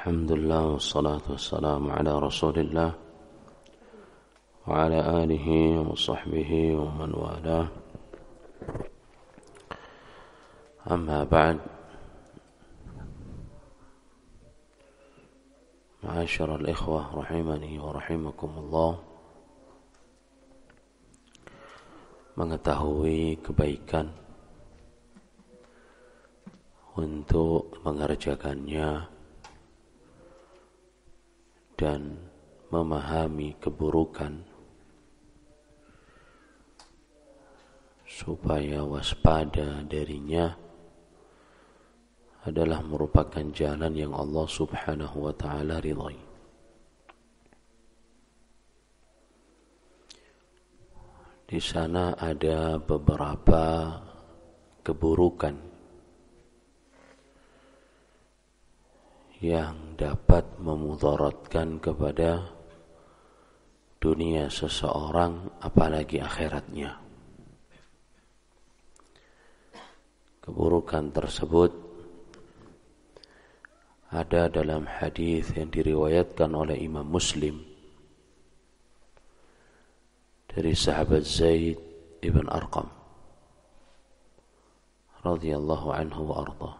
Alhamdulillah wassalatu wassalamu ala rasulillah wa ala alihi wa sahbihi wa man walah. Amma ba'd. Ma'asyiral ikhwah rahimani wa rahimakumullah. Mengetahui kebaikan untuk mengerjakannya dan memahami keburukan supaya waspada darinya adalah merupakan jalan yang Allah subhanahu wa ta'ala ridhai. Di sana ada beberapa keburukan yang dapat memudaratkan kepada dunia seseorang, apalagi akhiratnya. Keburukan tersebut ada dalam hadis yang diriwayatkan oleh Imam Muslim dari sahabat Zaid ibn Arqam radhiyallahu anhu wa ardhah.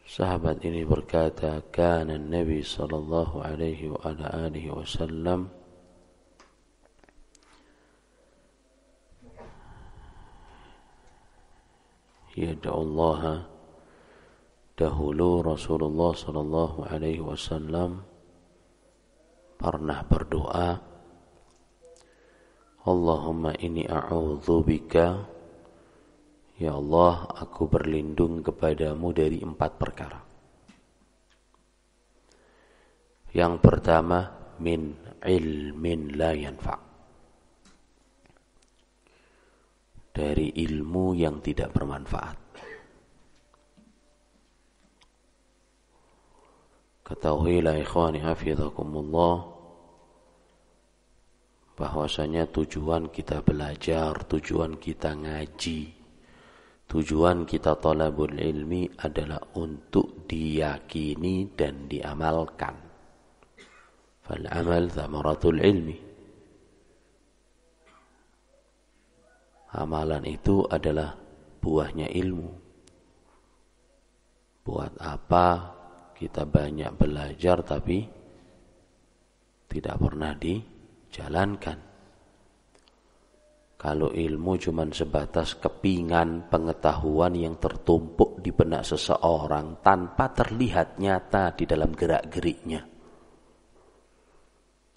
Sahabat ini berkata, kana Nabi sallallahu alaihi wa ala alihi wasallam yad'u Allah. Dahulu Rasulullah sallallahu alaihi wasallam pernah berdoa, Allahumma inni a'udzu bika, ya Allah, aku berlindung kepadamu dari 4 perkara. Yang pertama, min ilmin la yanfa', dari ilmu yang tidak bermanfaat. Ketahuilah ikhwani hafizakumullah, bahwasanya tujuan kita belajar, tujuan kita ngaji, tujuan kita talabul ilmi adalah untuk diyakini dan diamalkan. Fal amal thamaratul ilmi. Amalan itu adalah buahnya ilmu. Buat apa kita banyak belajar tapi tidak pernah dijalankan? Kalau ilmu cuma sebatas kepingan pengetahuan yang tertumpuk di benak seseorang tanpa terlihat nyata di dalam gerak-geriknya,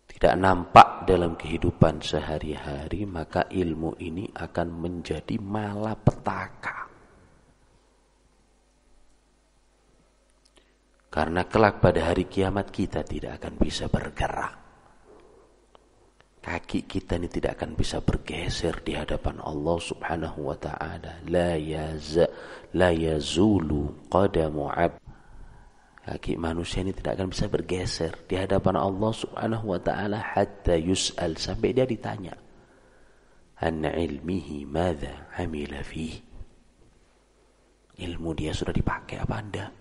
tidak nampak dalam kehidupan sehari-hari, maka ilmu ini akan menjadi malapetaka. Karena kelak pada hari kiamat kita tidak akan bisa bergerak. Kaki kita ini tidak akan bisa bergeser di hadapan Allah subhanahu wa ta'ala. La yazulu qadamu abd. Kaki manusia ini tidak akan bisa bergeser di hadapan Allah subhanahu wa ta'ala hatta yus'al, sampai dia ditanya, an ilmihi madza amila fih. Ilmu dia sudah dipakai apa enggak?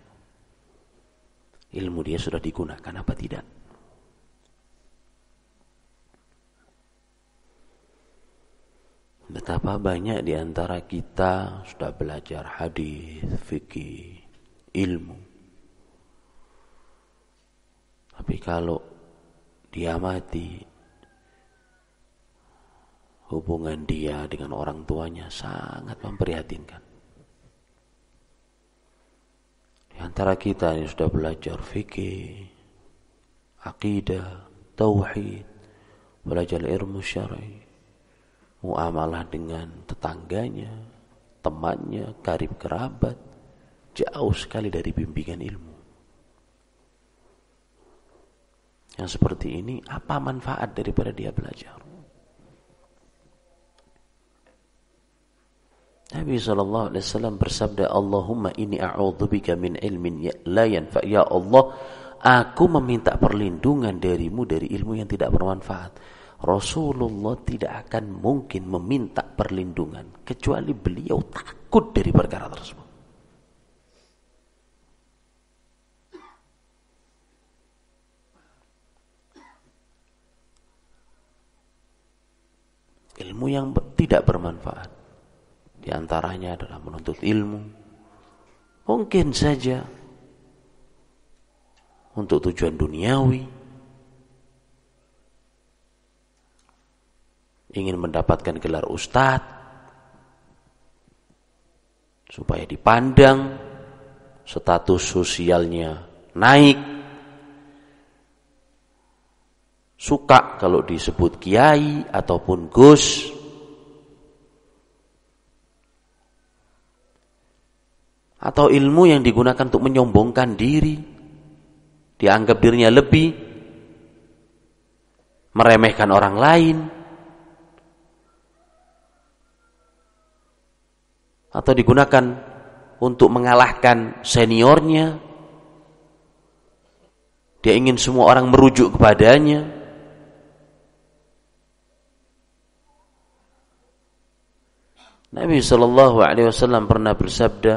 Ilmu dia sudah digunakan apa tidak? Betapa banyak di antara kita sudah belajar hadis, fikih, ilmu. Tapi kalau dia mati, hubungan dia dengan orang tuanya sangat memprihatinkan. Di antara kita yang sudah belajar fikih, akidah, tauhid, belajar ilmu syar'i, muamalah dengan tetangganya, temannya, karib kerabat, jauh sekali dari bimbingan ilmu. Yang seperti ini, apa manfaat daripada dia belajar? Nabi SAW bersabda, Allahumma inni a'udzubika min ilmin la yanfa'. Ya Allah, aku meminta perlindungan darimu dari ilmu yang tidak bermanfaat. Rasulullah tidak akan mungkin meminta perlindungan kecuali beliau takut dari perkara tersebut. ilmu yang tidak bermanfaat. Di antaranya adalah menuntut ilmu mungkin saja untuk tujuan duniawi, ingin mendapatkan gelar ustadz supaya dipandang, status sosialnya naik, suka kalau disebut kiai ataupun gus, atau ilmu yang digunakan untuk menyombongkan diri, dianggap dirinya lebih, meremehkan orang lain, atau digunakan untuk mengalahkan seniornya. Dia ingin semua orang merujuk kepadanya. Nabi SAW pernah bersabda,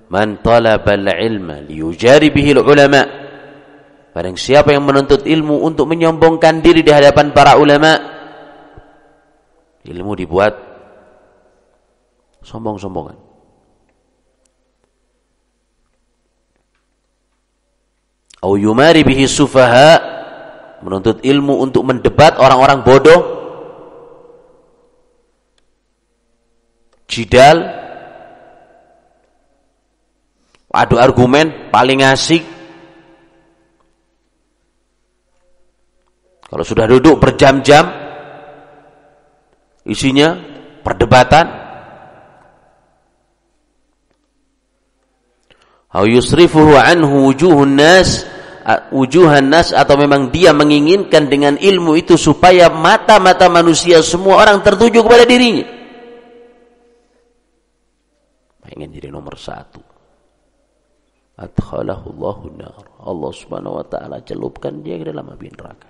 "Man talabal ilma liyujari bihil ulama." Barang siapa yang menuntut ilmu untuk menyombongkan diri di hadapan para ulama, ilmu dibuat sombong-sombongan. Au yumari bihi sufaha, menuntut ilmu untuk mendebat orang-orang bodoh, jidal, adu argumen paling asik. Kalau sudah duduk berjam-jam, isinya perdebatan. Au yusrifuhu anhu wujuhan nas, atau memang dia menginginkan dengan ilmu itu supaya mata-mata manusia semua orang tertuju kepada dirinya. Ingin jadi nomor satu. Adkhalahullahu nar. Allah Subhanahu wa taala celupkan dia ke dalam api neraka.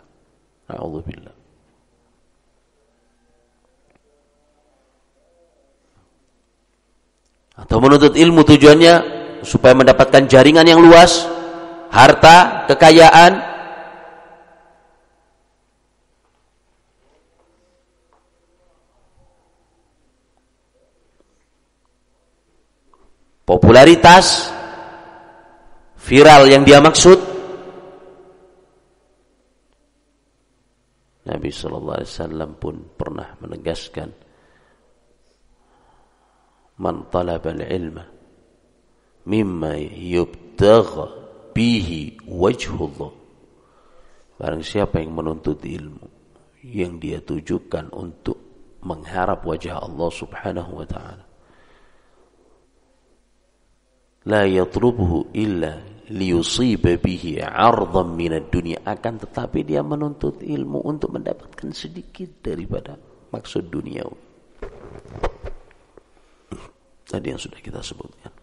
A'udzubillah. Atau menuntut ilmu tujuannya supaya mendapatkan jaringan yang luas, harta, kekayaan, popularitas, viral yang dia maksud. Nabi sallallahu alaihi wasallam pun pernah menegaskan, "Man talabal ilma mimma yubtagha bihi wajhullah." Barang siapa yang menuntut ilmu yang dia tujukan untuk mengharap wajah Allah Subhanahu wa taala, la yatlubuhu illa liyusiba bihi 'ardan minad dunya, akan tetapi dia menuntut ilmu untuk mendapatkan sedikit daripada maksud duniawi. Tadi yang sudah kita sebutkan.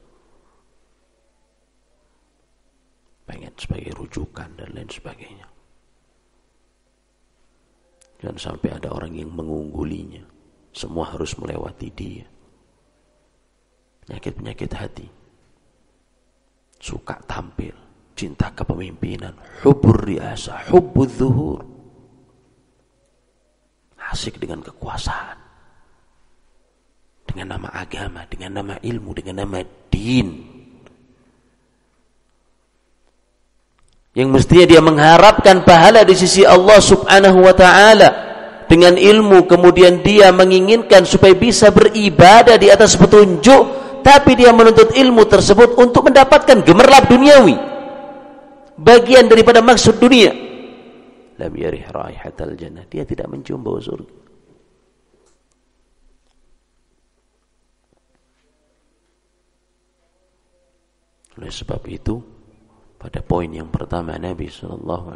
Pengen sebagai rujukan dan lain sebagainya. Dan sampai ada orang yang mengunggulinya. Semua harus melewati dia. Penyakit-penyakit hati. Suka tampil, cinta kepemimpinan, hubbur riasa, hubbul zuhur. Asik dengan kekuasaan. Dengan nama agama, dengan nama ilmu, dengan nama din. Yang mestinya dia mengharapkan pahala di sisi Allah Subhanahu wa taala. Dengan ilmu kemudian dia menginginkan supaya bisa beribadah di atas petunjuk, tapi dia menuntut ilmu tersebut untuk mendapatkan gemerlap duniawi. Bagian daripada maksud dunia. Lam yarih raihatal jannah, dia tidak mencium bau surga. Oleh sebab itu, pada poin yang pertama Nabi SAW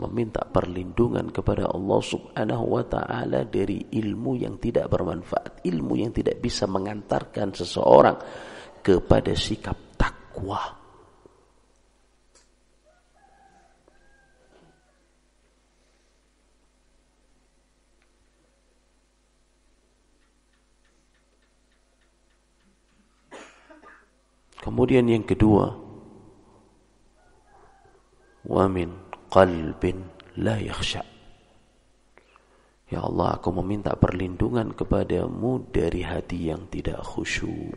meminta perlindungan kepada Allah Subhanahu wa ta'ala dari ilmu yang tidak bermanfaat, ilmu yang tidak bisa mengantarkan seseorang kepada sikap takwa. Kemudian yang kedua, wa min qalbin la yakhsha, Ya Allah, aku meminta perlindungan kepadamu dari hati yang tidak khusyuk.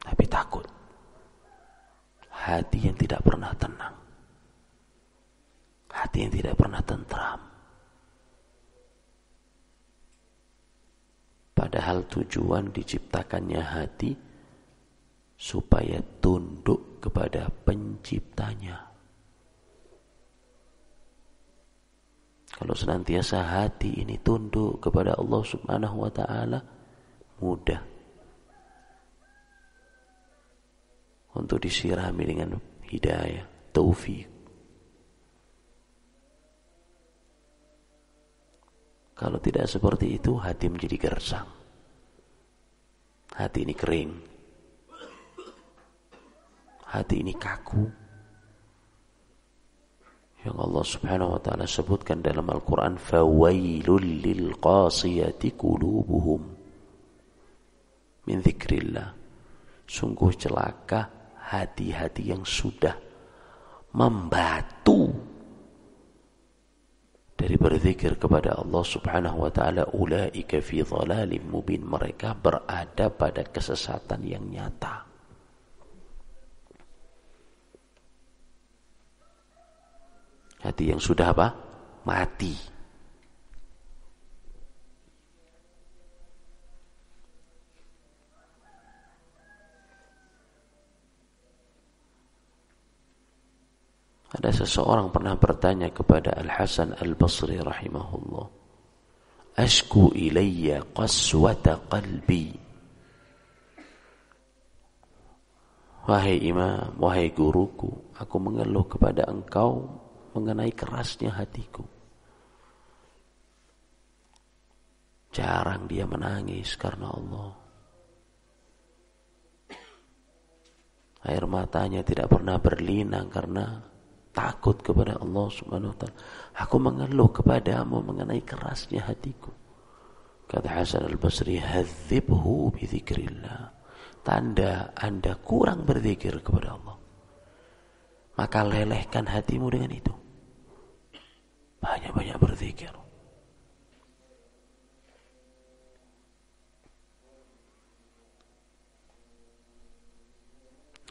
Tapi takut. Hati yang tidak pernah tenang. Hati yang tidak pernah tentram. Padahal tujuan diciptakannya hati supaya tunduk kepada penciptanya. Kalau senantiasa hati ini tunduk kepada Allah Subhanahu wa ta'ala, mudah untuk disirami dengan hidayah, taufik. Kalau tidak seperti itu, hati menjadi gersang. Hati ini kering. Hati ini kaku. Yang Allah Subhanahu wa ta'ala sebutkan dalam Al-Quran, fawailul lil qasiyati qulubuhum min dzikrillah. Sungguh celaka hati-hati yang sudah membatu dari berzikir kepada Allah Subhanahu wa ta'ala. Ulaika fi dhalalim mubin. Mereka berada pada kesesatan yang nyata. Hati yang sudah apa? Mati. Ada seseorang pernah bertanya kepada Al-Hasan Al-Basri rahimahullah, ashku ilayya qaswata qalbi. Wahai imam, wahai guruku, aku mengeluh kepada engkau mengenai kerasnya hatiku. Jarang dia menangis karena Allah. Air matanya tidak pernah berlinang karena takut kepada Allah Subhanahu wa ta'ala. Aku mengeluh kepadamu mengenai kerasnya hatiku. Kata Hasan Al-Basri, hadzibhu bi dzikrillah. Tanda Anda kurang berzikir kepada Allah, maka lelehkan hatimu dengan itu. Banyak-banyak berzikir.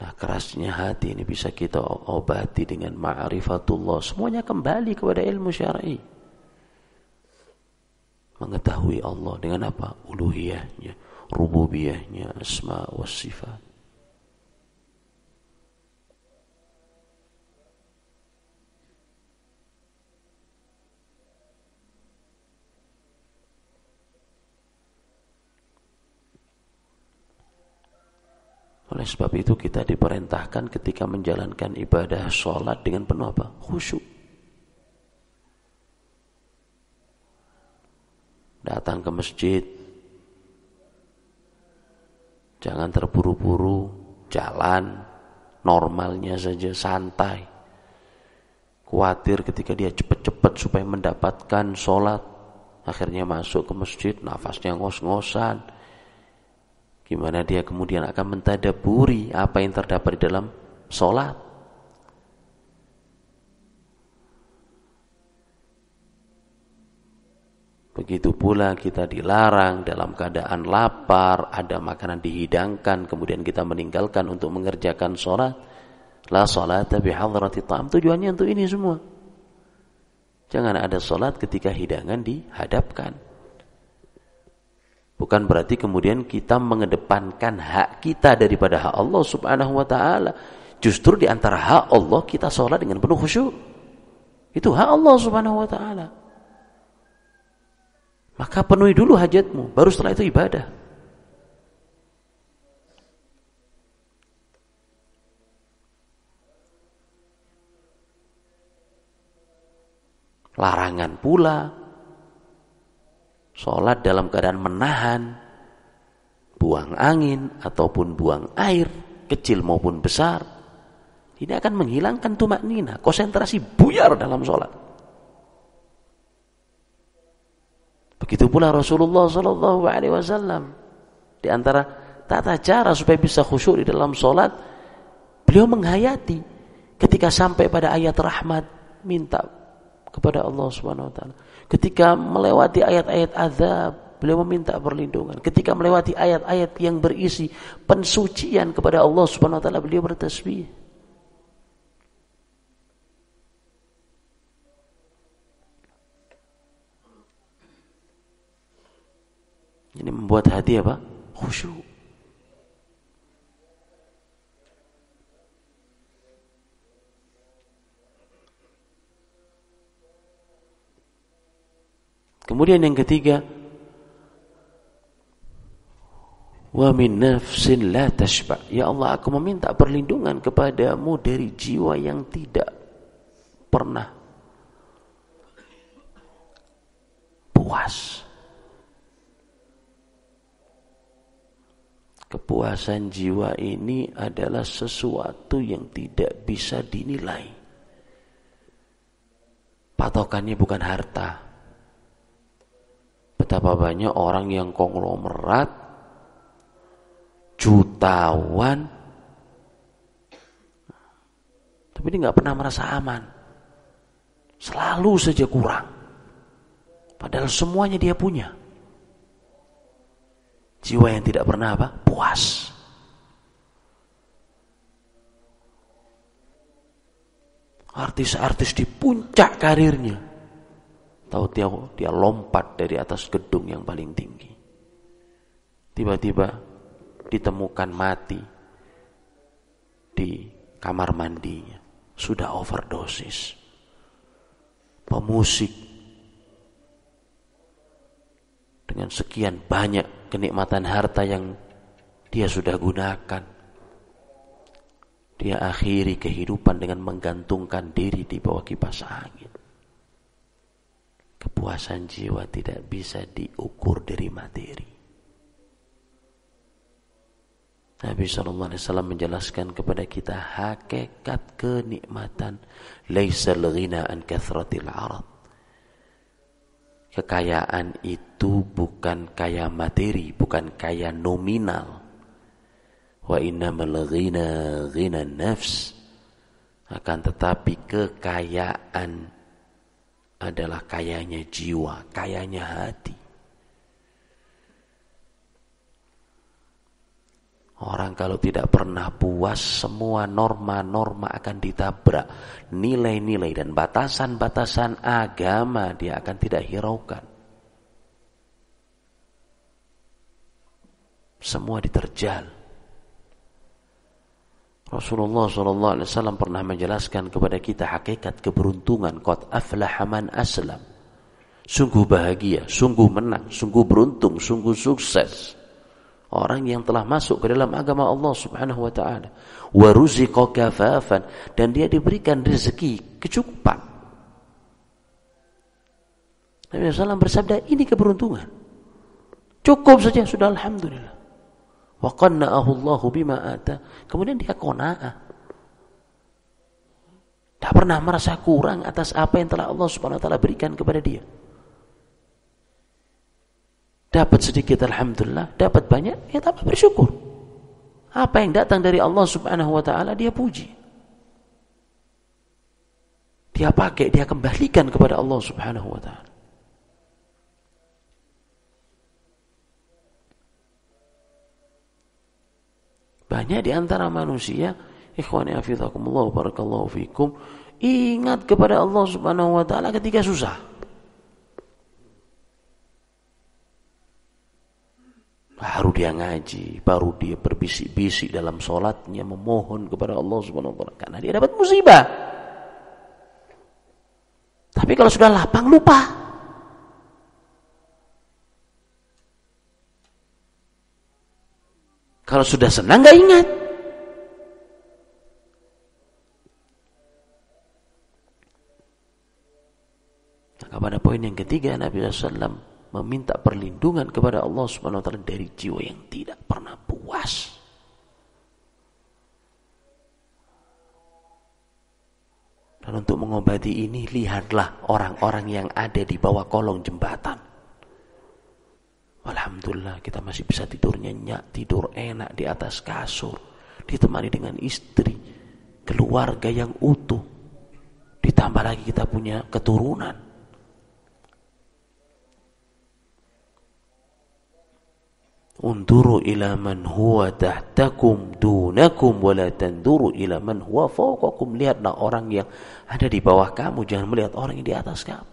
Nah, kerasnya hati ini bisa kita obati dengan ma'rifatullah. Semuanya kembali kepada ilmu syar'i. Mengetahui Allah dengan apa? Uluhiyahnya, rububiyahnya, asma wa sifat. Oleh sebab itu kita diperintahkan ketika menjalankan ibadah sholat dengan penuh apa? Khusyuk. Datang ke masjid, jangan terburu-buru, jalan normalnya saja, santai. Khawatir ketika dia cepat-cepat supaya mendapatkan sholat, akhirnya masuk ke masjid, nafasnya ngos-ngosan. Gimana dia kemudian akan mentadaburi apa yang terdapat di dalam sholat. Begitu pula kita dilarang dalam keadaan lapar, ada makanan dihidangkan, kemudian kita meninggalkan untuk mengerjakan sholat. La sholata bihadrati ta'am. Tujuannya untuk ini semua. Jangan ada sholat ketika hidangan dihadapkan. Bukan berarti kemudian kita mengedepankan hak kita daripada hak Allah Subhanahu wa ta'ala. Justru di antara hak Allah kita sholat dengan penuh khusyuk. Itu hak Allah Subhanahu wa ta'ala. Maka penuhi dulu hajatmu, baru setelah itu ibadah. Larangan pula sholat dalam keadaan menahan buang angin ataupun buang air, kecil maupun besar. Ini akan menghilangkan tumaknina, konsentrasi buyar dalam sholat. Begitu pula Rasulullah SAW. Di antara tata cara supaya bisa khusyuk di dalam sholat, beliau menghayati Ketika sampai pada ayat rahmat, minta kepada Allah Subhanahu wa taala. Ketika melewati ayat-ayat azab, beliau meminta perlindungan. Ketika melewati ayat-ayat yang berisi pensucian kepada Allah Subhanahu wa taala, beliau bertasbih. Ini membuat hati apa? Khusyuk. Kemudian yang ketiga, wa min nafsin la tashba. Ya Allah, aku meminta perlindungan kepadamu dari jiwa yang tidak pernah puas. Kepuasan jiwa ini adalah sesuatu yang tidak bisa dinilai. Patokannya bukan harta. Betapa banyak orang yang konglomerat, jutawan, tapi dia nggak pernah merasa aman. Selalu saja kurang. Padahal semuanya dia punya. Jiwa yang tidak pernah apa? Puas. Artis-artis di puncak karirnya, tahu dia lompat dari atas gedung yang paling tinggi. Tiba-tiba ditemukan mati di kamar mandinya. Sudah overdosis. Pemusik dengan sekian banyak kenikmatan harta yang dia sudah gunakan, dia akhiri kehidupan dengan menggantungkan diri di bawah kipas angin. Kepuasan jiwa tidak bisa diukur dari materi. Nabi SAW menjelaskan kepada kita hakikat kenikmatan. Laisal ghina an kathratil arad. Kekayaan itu bukan kaya materi, bukan kaya nominal. Wa innamal ghina ghina nafs. Akan tetapi kekayaan adalah kayanya jiwa, kayanya hati. Orang kalau tidak pernah puas, semua norma-norma akan ditabrak. Nilai-nilai dan batasan-batasan agama dia akan tidak hiraukan. Semua diterjal. Rasulullah SAW pernah menjelaskan kepada kita hakikat keberuntungan. Qad aflaha man aslam. Sungguh bahagia, sungguh menang, sungguh beruntung, sungguh sukses orang yang telah masuk ke dalam agama Allah Subhanahu wa taala. Wa ruziqa kafafan, dan dia diberikan rezeki kecukupan. Nabi SAW bersabda, ini keberuntungan. Cukup saja sudah alhamdulillah. Wa qanna'ahu Allahu bima ata. Kemudian dia qanaah. Tak pernah merasa kurang atas apa yang telah Allah Subhanahu wa taala berikan kepada dia. Dapat sedikit alhamdulillah, dapat banyak ya tambah bersyukur. Apa yang datang dari Allah Subhanahu wa taala dia puji. Dia pakai, dia kembalikan kepada Allah Subhanahu wa taala. Banyak di antara manusia, ikhwani hafizakumullah barakallahu fikum, ingat kepada Allah Subhanahu wa taala ketika susah. Baru dia ngaji, baru dia berbisik-bisik dalam salatnya memohon kepada Allah Subhanahu wa taala karena dia dapat musibah. Tapi kalau sudah lapang lupa. Kalau sudah senang gak ingat. Maka pada poin yang ketiga Nabi SAW meminta perlindungan kepada Allah Subhanahu wa taala dari jiwa yang tidak pernah puas. Dan untuk mengobati ini lihatlah orang-orang yang ada di bawah kolong jembatan. Alhamdulillah kita masih bisa tidur nyenyak, tidur enak di atas kasur, ditemani dengan istri, keluarga yang utuh. Ditambah lagi kita punya keturunan. Unduru ila man huwa tahtakum dunakum wa la tanduru ila man huwa fawqakum. Lihatlah orang yang ada di bawah kamu, jangan melihat orang yang di atas kamu.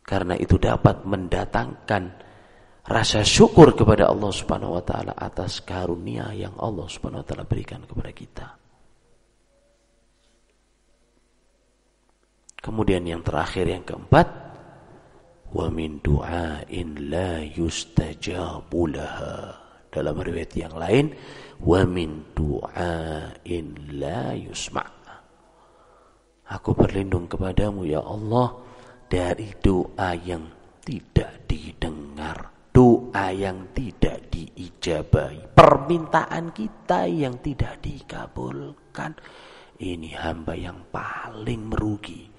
Karena itu dapat mendatangkan rasa syukur kepada Allah Subhanahu wa taala atas karunia yang Allah Subhanahu wa taala berikan kepada kita. Kemudian yang terakhir, yang keempat, wa min du'ain la yustajabu laha. Dalam riwayat yang lain, wa min du'ain la yusma'. Aku berlindung kepadamu ya Allah dari doa yang tidak didengar, doa yang tidak diijabahi, permintaan kita yang tidak dikabulkan. Ini hamba yang paling merugi.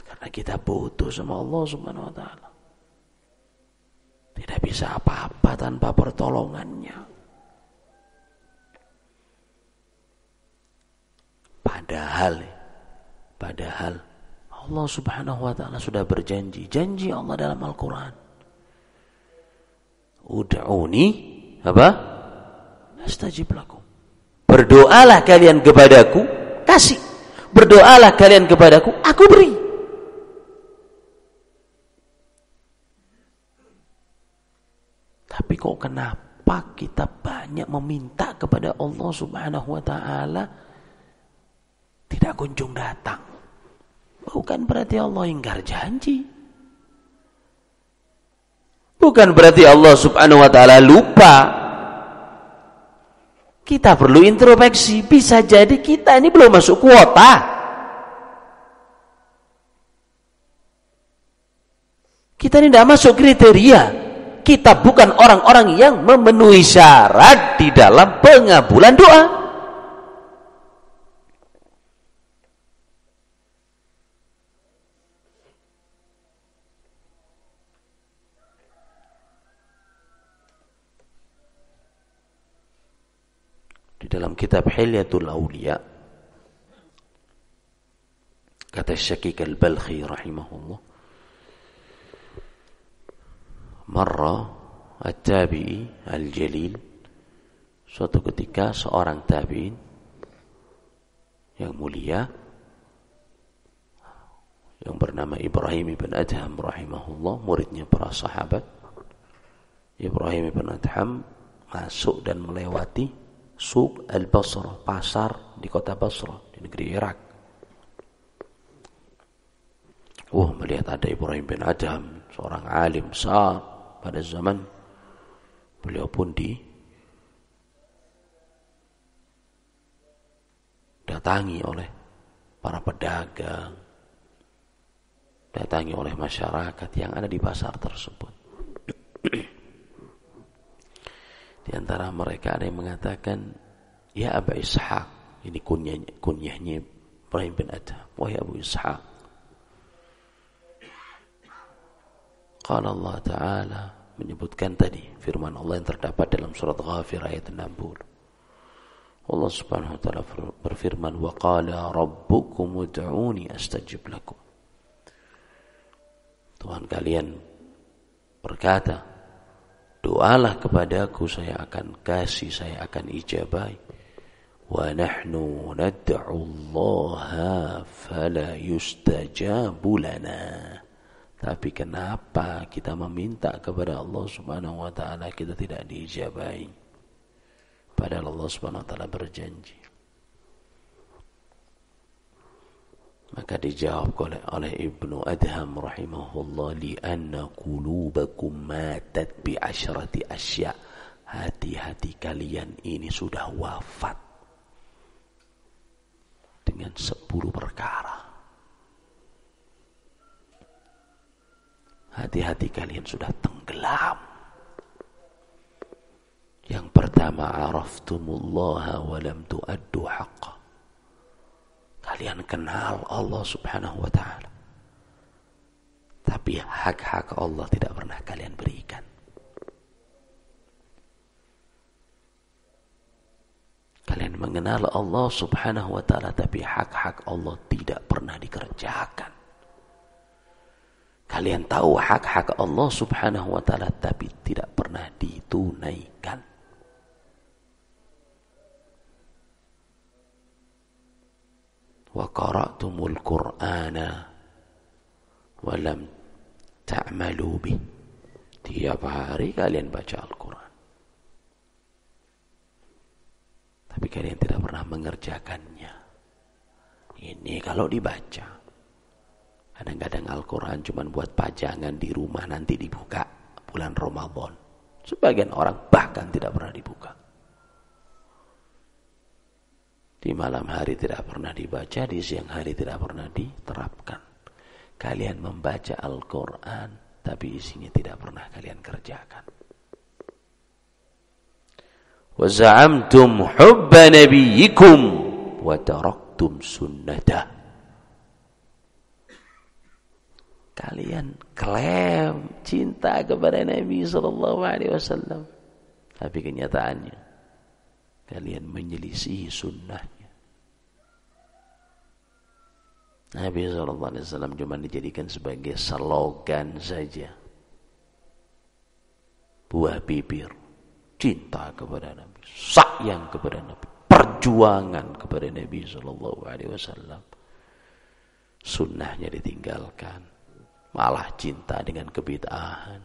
Karena kita butuh sama Allah Subhanahu wa taala. Tidak bisa apa-apa tanpa pertolongannya. Padahal Allah Subhanahu wa taala sudah berjanji, janji Allah dalam Al-Qur'an. Ud'uni apa? Astajib lakum. Berdoalah kalian kepadaku, kasih. Berdoalah kalian kepadaku, aku beri. Tapi kok kenapa kita banyak meminta kepada Allah Subhanahu wa taala tidak kunjung datang? Bukan berarti Allah ingkar janji. Bukan berarti Allah Subhanahu wa taala lupa. Kita perlu introspeksi, bisa jadi kita ini belum masuk kuota. Kita ini tidak masuk kriteria. Kita bukan orang-orang yang memenuhi syarat di dalam pengabulan doa. Di dalam kitab Hilyatul Awliya, kata Syakik al-Balkhi rahimahullah, marra at-tabi'i al-jalil, suatu ketika seorang tabi'in yang mulia yang bernama Ibrahim ibn Adham rahimahullah, muridnya para sahabat. Ibrahim ibn Adham masuk dan melewati Suq al-Basrah, pasar di kota Basrah di negeri Irak. Melihat ada Ibrahim bin Adham, seorang alim besar pada zaman beliau, pun didatangi oleh para pedagang, datangi oleh masyarakat yang ada di pasar tersebut. Di antara mereka ada yang mengatakan, ya Aba Ishaq, ini kunyahnya Ibrahim bin Adham, wahai Abu Ishaq, qala Allah Ta'ala, menyebutkan tadi firman Allah yang terdapat dalam surat Ghafir ayat 60. Allah Subhanahu wa taala berfirman, wa qala rabbukum ud'uni astajib lakum. Tuhan kalian berkata, doalah kepadaku, saya akan kasih, saya akan ijabahi. Wa nahnu nad'u Allah fala yustajabu lana. Tapi kenapa kita meminta kepada Allah Subhanahu wa taala kita tidak diijabahi? Padahal Allah Subhanahu wa taala berjanji. Maka dijawab oleh Ibnu Adham rahimahullah, li'anna qulubakum matat bi asyrati asya. Hati-hati kalian ini sudah wafat dengan 10 perkara. Hati-hati kalian sudah tenggelam. Yang pertama, araftumullaha wa lam tu'addu haqqa. Kalian kenal Allah Subhanahu wa ta'ala, tapi hak-hak Allah tidak pernah kalian berikan. Kalian mengenal Allah subhanahu wa ta'ala, tapi hak-hak Allah tidak pernah dikerjakan. Kalian tahu hak-hak Allah subhanahu wa ta'ala, tapi tidak pernah ditunaikan. Wa qara'tumul Qur'ana wa lam ta'malu bih. Tiap hari kalian baca Al-Quran, tapi kalian tidak pernah mengerjakannya. Ini kalau dibaca. Kadang-kadang Al-Quran cuma buat pajangan di rumah, nanti dibuka bulan Ramadan. Sebagian orang bahkan tidak pernah dibuka. Di malam hari tidak pernah dibaca, di siang hari tidak pernah diterapkan. Kalian membaca Al-Quran, tapi isinya tidak pernah kalian kerjakan. Wa za'amtum hubba nabiyyikum wa taraktum sunnatah. Kalian klaim cinta kepada Nabi SAW, tapi kenyataannya kalian menyelisihi sunnahnya. Nabi SAW cuma dijadikan sebagai slogan saja, buah bibir, cinta kepada Nabi, sayang kepada Nabi, perjuangan kepada Nabi SAW. Sunnahnya ditinggalkan, malah cinta dengan kebid'ahan.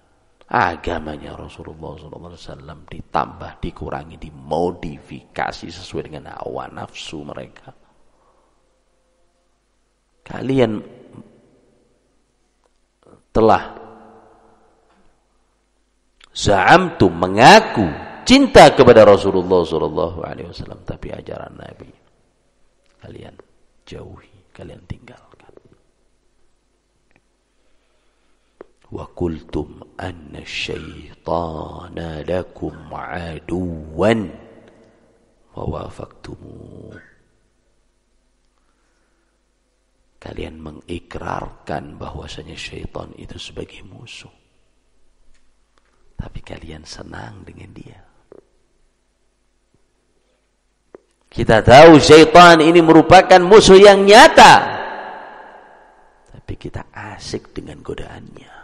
Agamanya Rasulullah SAW ditambah, dikurangi, dimodifikasi sesuai dengan hawa nafsu mereka. Kalian telah za'amtum, mengaku cinta kepada Rasulullah SAW, tapi ajaran Nabi kalian jauhi, kalian tinggalkan. Wa qultum anna syaitana lakum aduwan wa wafaqtumu. Kalian mengikrarkan bahwasanya syaitan itu sebagai musuh, tapi kalian senang dengan dia. Kita tahu syaitan ini merupakan musuh yang nyata, tapi kita asik dengan godaannya.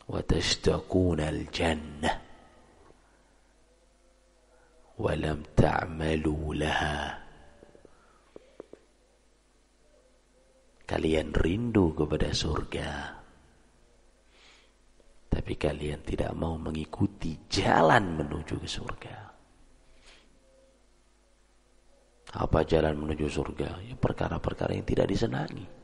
وَتَشْتَقُونَ الْجَنَّةِ وَلَمْ تَعْمَلُوا لَهَا. Kalian rindu kepada surga, tapi kalian tidak mau mengikuti jalan menuju ke surga. Apa jalan menuju surga? Ya, perkara-perkara yang tidak disenangi.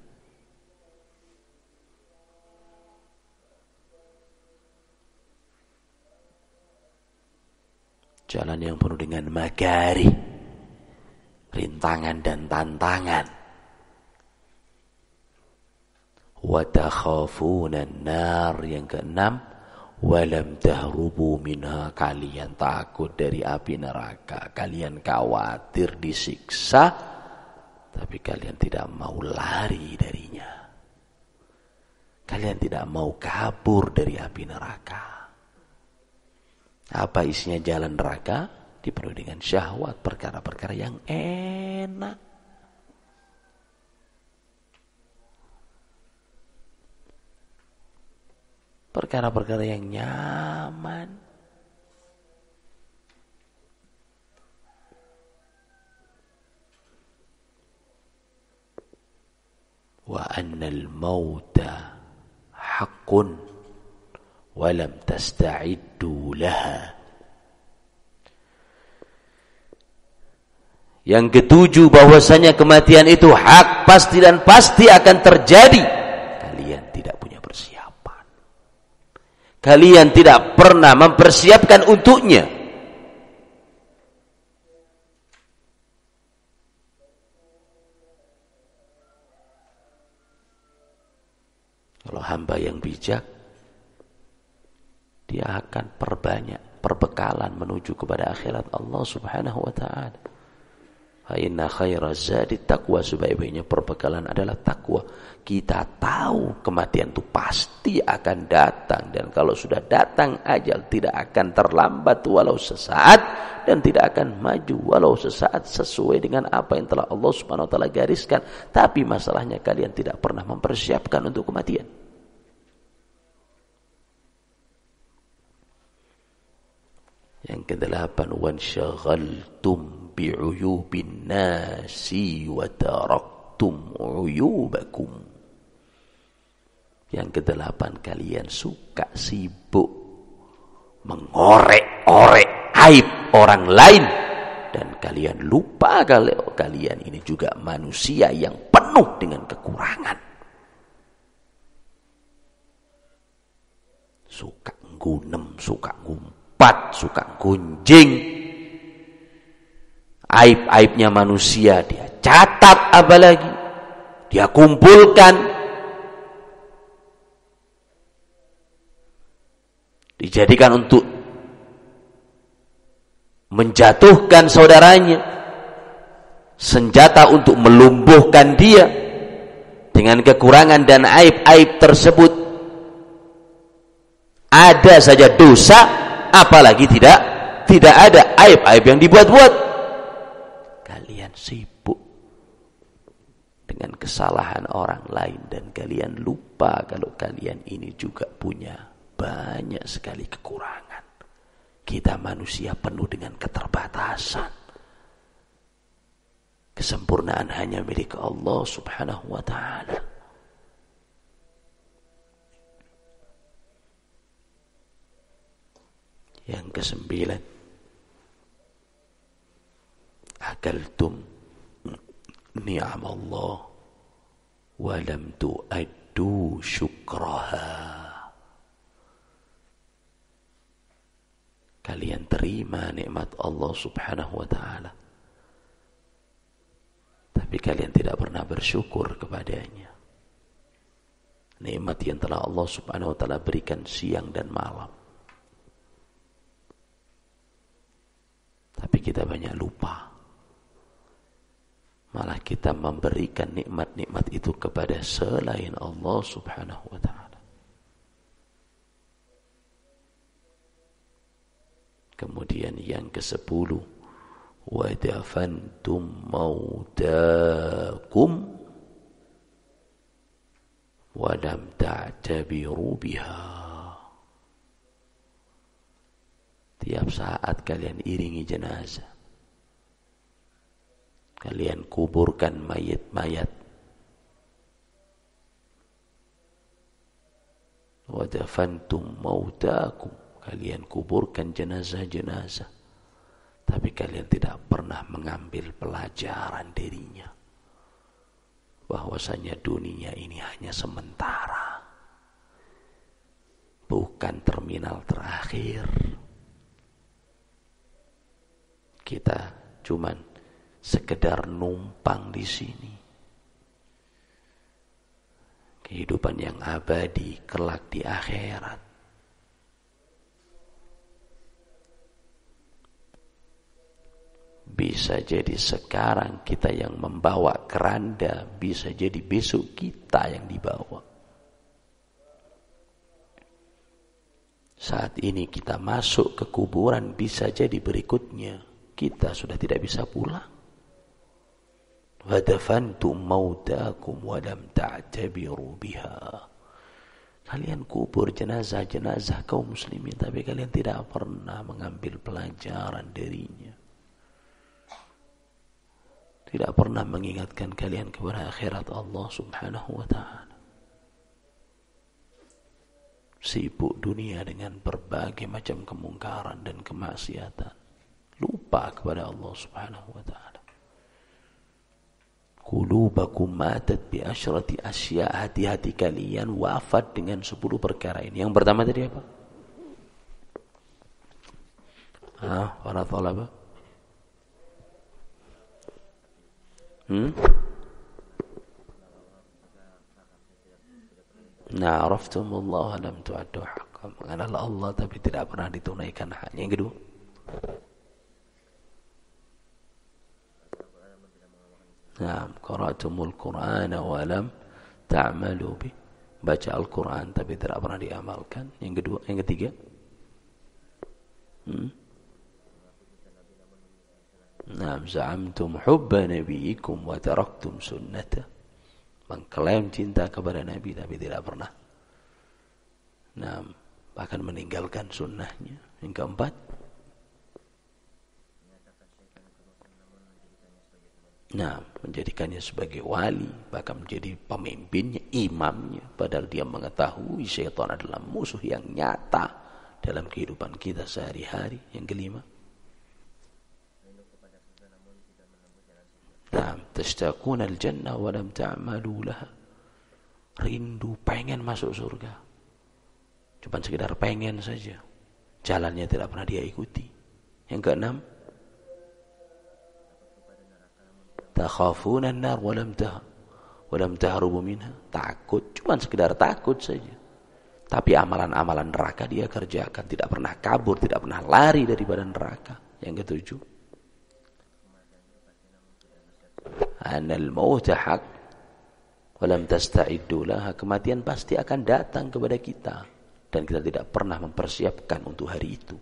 Jalan yang penuh dengan makari, rintangan dan tantangan. Wa takhafuna an-nar, yang keenam, walam tahrubu minha, kalian takut dari api neraka, kalian khawatir disiksa, tapi kalian tidak mau lari darinya. Kalian tidak mau kabur dari api neraka. Apa isinya jalan neraka? Dipenuhi dengan syahwat, perkara-perkara yang enak. Perkara-perkara yang nyaman. Wa annal mauta haqqun walam tasta'iddu laha. Yang ketujuh, bahwasanya kematian itu hak, pasti dan pasti akan terjadi. Kalian tidak punya persiapan. Kalian tidak pernah mempersiapkan untuknya. Kalau hamba yang bijak, dia akan perbanyak perbekalan menuju kepada akhirat Allah subhanahu wa ta'ala. Fa inna khairaz zadi taqwa, sebaik-baiknya perbekalan adalah takwa. Kita tahu kematian itu pasti akan datang, dan kalau sudah datang ajal tidak akan terlambat walau sesaat, dan tidak akan maju walau sesaat sesuai dengan apa yang telah Allah Subhanahu wa taala gariskan. Tapi masalahnya kalian tidak pernah mempersiapkan untuk kematian. Yang kedelapan, wansyagaltum bi'uyubin nasi wa taraktum uyubakum. Yang kedelapan, kalian suka sibuk mengorek-orek aib orang lain, dan kalian lupa kalau kalian ini juga manusia yang penuh dengan kekurangan. Suka ngunem, suka ngumpat, suka gunjing. Aib-aibnya manusia dia catat, apalagi dia kumpulkan, dijadikan untuk menjatuhkan saudaranya, senjata untuk melumpuhkan dia dengan kekurangan dan aib-aib tersebut. Ada saja dosa, apalagi tidak ada aib-aib yang dibuat-buat. Kalian sibuk dengan kesalahan orang lain, dan kalian lupa kalau kalian ini juga punya banyak sekali kekurangan. Kita manusia penuh dengan keterbatasan. Kesempurnaan hanya milik Allah Subhanahu wa ta'ala. Yang kesembilan, akaltum ni'amallah wa lam tu'addu syukraha. Kalian terima nikmat Allah Subhanahu wa ta'ala, tapi kalian tidak pernah bersyukur kepadanya. Nikmat yang telah Allah Subhanahu wa ta'ala berikan siang dan malam, tapi kita banyak lupa. Malah kita memberikan nikmat-nikmat itu kepada selain Allah Subhanahu wa ta'ala. Kemudian yang ke-10, wa dafantum mautakum wa lam ta'tabiru biha. Tiap saat kalian iringi jenazah, kalian kuburkan mayat-mayat. Wa dafantum mautakum, kalian kuburkan jenazah-jenazah, tapi kalian tidak pernah mengambil pelajaran darinya, bahwasanya dunia ini hanya sementara, bukan terminal terakhir. Kita cuman sekedar numpang di sini. Kehidupan yang abadi kelak di akhirat. Bisa jadi sekarang kita yang membawa keranda, bisa jadi besok kita yang dibawa. Saat ini kita masuk ke kuburan, bisa jadi berikutnya kita sudah tidak bisa pulang. Wa dafantum mautakum wa lam ta'tabiru biha. Kalian kubur jenazah-jenazah kaum muslimin, tapi kalian tidak pernah mengambil pelajaran darinya. Tidak pernah mengingatkan kalian kepada akhirat Allah Subhanahu wa ta'ala. Sibuk dunia dengan berbagai macam kemungkaran dan kemaksiatan, lupa kepada Allah Subhanahu wa ta'ala. Qulubakum matat bi asyrati asya, hati-hati kalian wafat dengan 10 perkara ini. Yang pertama tadi apa? Para thalaba? Nah, araftumullah lam tu'addu haqqan, mengenal Allah tapi tidak pernah ditunaikan haknya. Yang kedua, Nah, qara'tumul Qur'ana wa lam ta'malu bih. Baca Al-Quran tapi tidak pernah diamalkan. Yang kedua, yang ketiga. Nah, za'amtum hubba nabiyikum wa taraktum sunnata. Mengklaim cinta kepada Nabi tapi tidak pernah. Nah, bahkan meninggalkan sunnahnya. Yang keempat. Nah, menjadikannya sebagai wali, bahkan menjadi pemimpinnya, imamnya, padahal dia mengetahui syaitan adalah musuh yang nyata dalam kehidupan kita sehari-hari. Yang kelima. Nah, tashtaquna al-jannah wa lam ta'malu laha. Rindu, pengen masuk surga. Cuma sekedar pengen saja. Jalannya tidak pernah dia ikuti. Yang keenam. Takhafuna an-nar wa lam tahrubu minha. Takut, cuma sekedar takut saja. Tapi amalan-amalan neraka dia kerjakan, tidak pernah kabur, tidak pernah lari daripada neraka. Yang ketujuh. Anal mauta haq wa lam tasta'iddu laha. Kematian pasti akan datang kepada kita dan kita tidak pernah mempersiapkan untuk hari itu.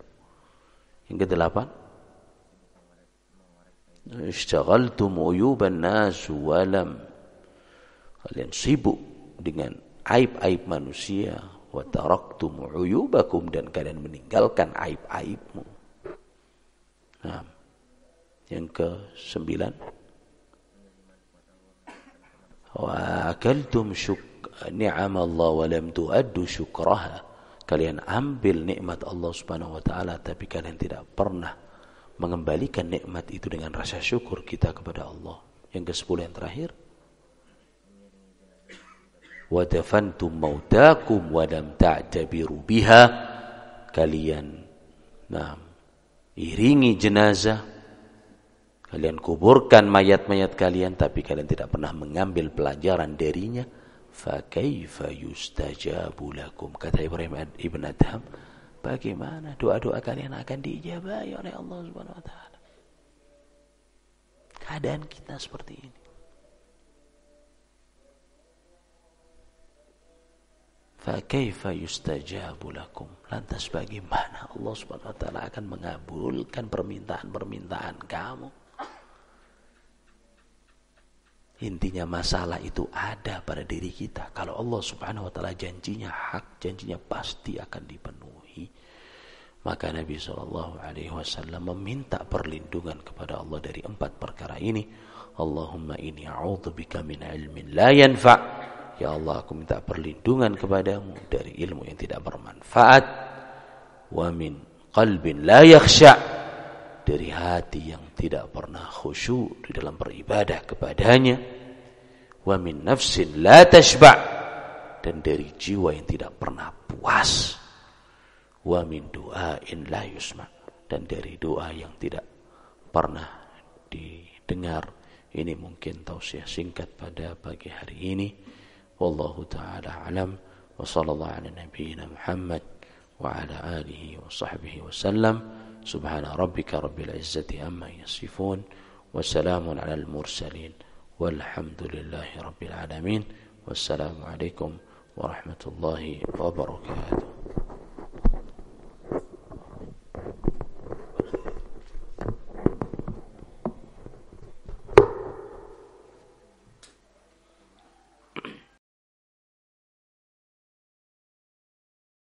Yang kedelapan. Ishtaghaltum uyuban nas walam. Kalian sibuk dengan aib-aib manusia, wa taraktum uyubakum, dan kalian meninggalkan aib-aibmu. Nah, yang ke-9. Wa akaltum ni'am Allah wa lam tu'addu syukraha. Kalian ambil nikmat Allah Subhanahu wa taala tapi kalian tidak pernah mengembalikan nikmat itu dengan rasa syukur kita kepada Allah. Yang ke-10 yang terakhir. Wa dafantum mautakum wa lam ta'tabiru biha. Kalian iringi jenazah, kalian kuburkan mayat-mayat kalian tapi kalian tidak pernah mengambil pelajaran darinya. Fa kaifa yustajabu lakum. Kata Ibrahim ibn Adham, bagaimana doa-doa kalian akan diijabahi oleh Allah Subhanahu wa taala? Keadaan kita seperti ini. Fa kaifa yustajabu lakum. Lantas bagaimana Allah Subhanahu wa taala akan mengabulkan permintaan-permintaan kamu? Intinya masalah itu ada pada diri kita. Kalau Allah Subhanahu wa taala janjinya hak, janjinya pasti akan dipenuhi. Maka Nabi SAW meminta perlindungan kepada Allah dari 4 perkara ini. Allahumma inni a'udzubika min ilmin la yanfa'. Ya Allah, aku minta perlindungan kepadamu dari ilmu yang tidak bermanfaat. Wa min qalbin la yakhsha'. Dari hati yang tidak pernah khusyuk di dalam beribadah kepadanya. Wa min nafsin la tashba'. Dan dari jiwa yang tidak pernah puas. Wa min du'ain la yusma'. Dan dari doa yang tidak pernah didengar. Ini mungkin tausiah singkat pada pagi hari ini. Wallahu ta'ala alam. Wa sallallahu ala nabiyyina Muhammad wa ala alihi wa sahbihi wa sallam. Subhana rabbika rabbil izzati amma yasifun. Wa salamun ala al-mursalin. Walhamdulillahi rabbil alamin. Wassalamu alaikum warahmatullahi wabarakatuh.